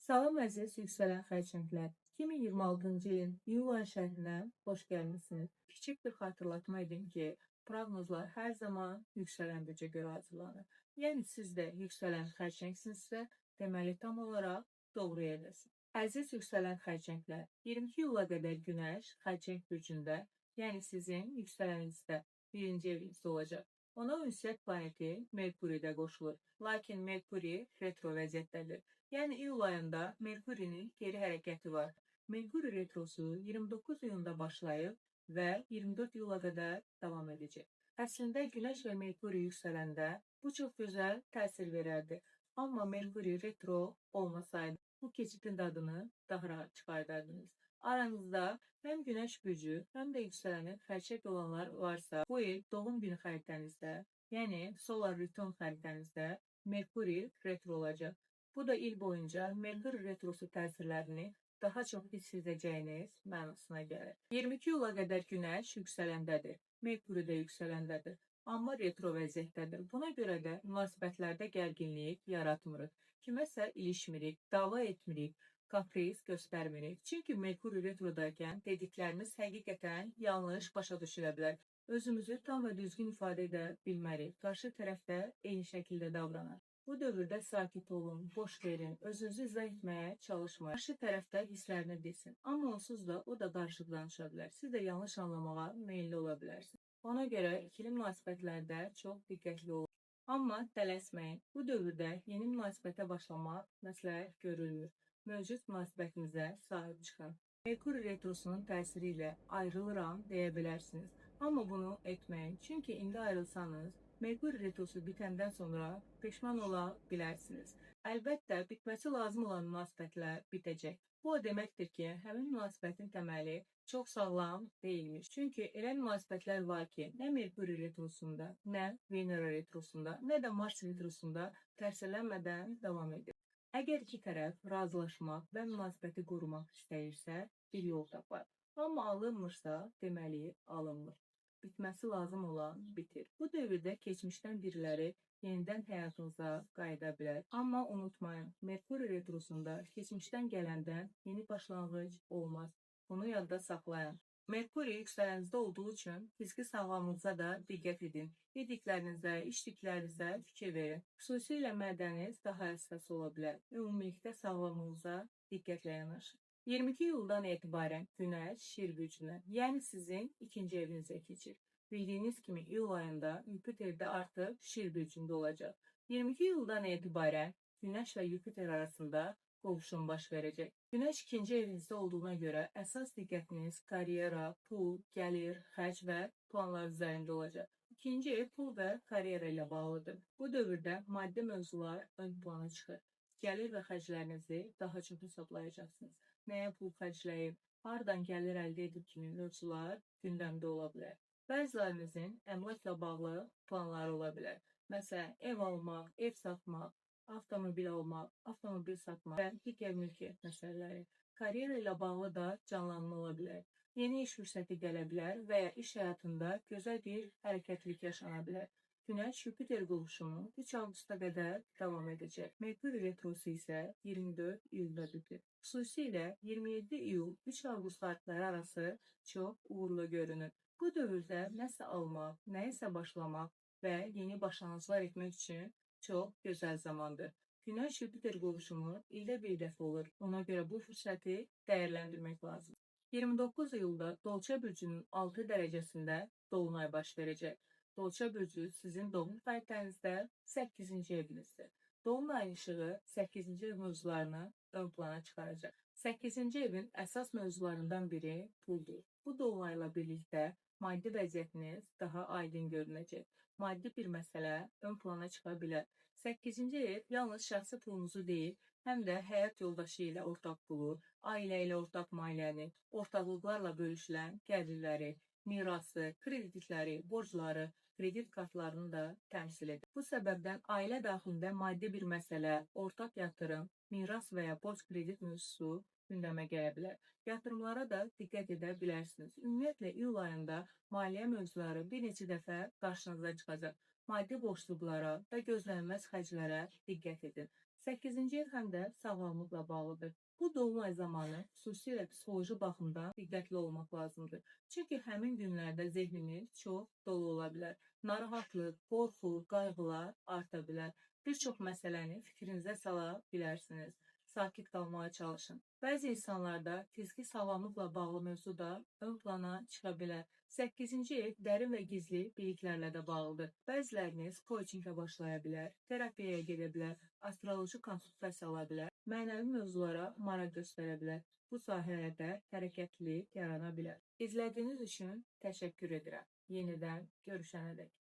Salam əziz yüksələn xərçənglər. 2026-cı ilin iyun şəhrinə xoş gəlmişsiniz. Kiçik bir xatırlatma edin ki, proqnozlar hər zaman yüksələn burca görə hazırlanır. Yəni siz də yüksələn xərçəngsinizsə, deməli tam olaraq doğru yerdəsiniz. Əziz yüksələn xərçənglər, 22 iyula qədər Günəş xərçəng burcunda, yəni sizin yüksələnizdə birinci evinizdə olacaq. Ona ünsiyyət planeti Merkuridə qoşulur. Lakin Merkuri retro vəziyyətdədir. Yəni iyul ayında Merkurinin geri hərəkəti var. Merkuri retrosu 29 iyunda başlayıb və 24 iyula qədər davam edəcək. Əslində Günəş və Merkuri yüksələndə bu çox gözəl təsir verərdi. Amma Merkuri retro olmasaydı bu keçidin dadını daha rahat çıxardardınız. Aranızda həm Günəş burcu, həm də yüksələni xərçəng olanlar varsa, bu il doğum günü xəritənizdə, yəni Solar Return xəritənizdə Merkuri retro olacaq. Bu da il boyunca Merkuri retrosu təsirlərini daha çox hiss edəcəyiniz mənasına gəlir. 22 iyula qədər Günəş yüksələndədir, Merkuri də yüksələndədir, amma retro vəziyyətdədir. Buna görə də münasibətlərdə gərginlik yaratmırıq, kiməsə ilişmirik, dava etmirik, kapris göstərmirik. Çünki Merkuri retrodayken dediklərimiz həqiqətən yanlış başa düşülə bilər. Özümüzü tam və düzgün ifadə edə bilmərik. Qarşı tərəfdə eyni şəkildə davranar. Bu dövrdə sakit olun, boş verin, özünüzü izah etməyə çalışmayın. Qarşı tərəfdə hisslərini desin. Amma onsuz da o da qarışıq danışa bilər. Siz də yanlış anlamağa meyilli ola bilərsiniz. Ona görə ikili münasibətlərdə çox diqqətli olun. Amma tələsməyin. Bu dövrdə yeni münasibətə başlamaq məsləhət görülmür. Mövcud münasibətinizə sahib çıxın. Merkuri retrosunun təsiri ilə ayrılıram deyə bilərsiniz. Amma bunu etməyin. Çünki indi ayrılsanız, Merkuri retrosu bitəndən sonra peşman ola bilərsiniz. Əlbəttə, bitməsi lazım olan münasibətlər bitəcək. Bu o deməkdir ki, həmin münasibətin təməli çox sağlam deyilmiş. Çünki elə münasibətlər var ki, nə Merkuri retrosunda, nə Venera retrosunda, nə də Mars retrosunda tərsələnmədən davam edir. Əgər iki tərəf razılaşmaq və münasibəti qorumaq istəyirsə, bir yol tapar. Amma alınmırsa, deməli alınmır. Bitməsi lazım olan bitir. Bu dövrdə keçmişdən biriləri yenidən həyatınıza qayıda bilər. Amma unutmayın, Merkuri retrosunda keçmişdən gələndən yeni başlanğıc olmaz. Bunu yadda saxlayın. Merkuri yüksələnizdə olduğu üçün fiziki sağlamlığınıza da diqqət edin. Yediklərinizə, içdiklərinizə fikir verin. Xüsusilə mədəniz daha həssas ola bilər. Ümumilikdə sağlamlığınıza diqqətlə yanaşın. 22 iyuldan etibarən Günəş Şir burcuna, yəni sizin ikinci evinizə keçir. Bildiyiniz kimi iyul ayında Yupiterdə artıq Şir burcunda olacaq. 22 iyuldan etibarən Günəş və Yupiter arasında qovuşum baş verəcək. Günəş ikinci evinizdə olduğuna görə əsas diqqətiniz karyera, pul, gəlir, xərc və planlar üzərində olacaq. İkinci ev pul və karyera ilə bağlıdır. Bu dövrdə maddi mövzular ön plana çıxır. Gəlir və xərclərinizi daha çox hesablayacaqsınız. Nəyə pul xərcləyib, hardan gəlir əldə edib kimi mövzular gündəmdə ola bilər. Bəzilərinizin əmlakla bağlı planları ola bilər. Məsələn, ev almaq, ev satmaq, avtomobil almaq, avtomobil satmaq və digər mülkiyyət məsələləri. Karyera ilə bağlı da canlanma ola bilər. Yeni iş fürsəti gələ bilər və ya iş həyatında gözəl bir hərəkətlilik yaşana bilər. Günəş-Jupiter qovuşumu 3 avqusta qədər davam edəcək. Merkuri retrosu isə 24 iyulda bitir. Xüsusilə 27 iyul 3 avqust saatləri arası çox uğurlu görünür. Bu dövrdə nəsə almaq, nəyisə başlamaq və yeni başlanğıclar etmək üçün çox gözəl zamandır. Günəş-Jupiter qovuşumu ildə bir dəfə olur. Ona görə bu fürsəti dəyərləndirmək lazım. 29 iyulda Dolça burcunun 6 dərəcəsində dolunay baş verəcək. Dolça burcu sizin doğum xəritənizdə 8-ci evinizdir. Dolunay işığı 8-ci ev mövzularını ön plana çıxaracaq. 8-ci evin əsas mövzularından biri puldur. Bu dolunayla birlikdə maddi vəziyyətiniz daha aydın görünəcək. Maddi bir məsələ ön plana çıxa bilər. 8-ci ev yalnız şəxsi pulunuzu deyil, həm də həyat yoldaşı ilə ortaq pulu, ailə ilə ortaq maliyyəni, ortaqlıqlarla bölüşülən gəlirləri, mirası, kreditləri, borcları, kredit kartlarını da təmsil edir. Bu səbəbdən ailə daxilində maddi bir məsələ, ortaq yatırım, miras və ya borc kredit mövzusu gündəmə gələ bilər. Yatırımlara da diqqət edə bilərsiniz. Ümumiyyətlə, iyul ayında maliyyə mövzuları bir neçə dəfə qarşınıza çıxacaq. Maddi borcluqlara və gözlənilməz xərclərə diqqət edin. 8-ci ev həm də sağlamlıqla bağlıdır. Bu dolunay zamanı xüsusilə psixoloji baxımdan diqqətli olmaq lazımdır. Çünki həmin günlərdə zehniniz çox dolu ola bilər. Narahatlıq, qorxu, qayğılar arta bilər. Bir çox məsələni fikrinizə sala bilərsiniz. Sakit qalmağa çalışın. Bəzi insanlarda fiziki sağlamlıqla bağlı mövzu da ön plana çıxa bilər. 8-ci ev dərin və gizli biliklərlə də bağlıdır. Bəziləriniz coachingə başlaya bilər, terapiyaya gedə bilər, astroloji konsultasiya ala bilər, mənəvi mövzulara maraq göstərə bilər. Bu sahələrdə hərəkətlilik yarana bilər. İzlədiyiniz üçün təşəkkür edirəm. Yenidən görüşənədək.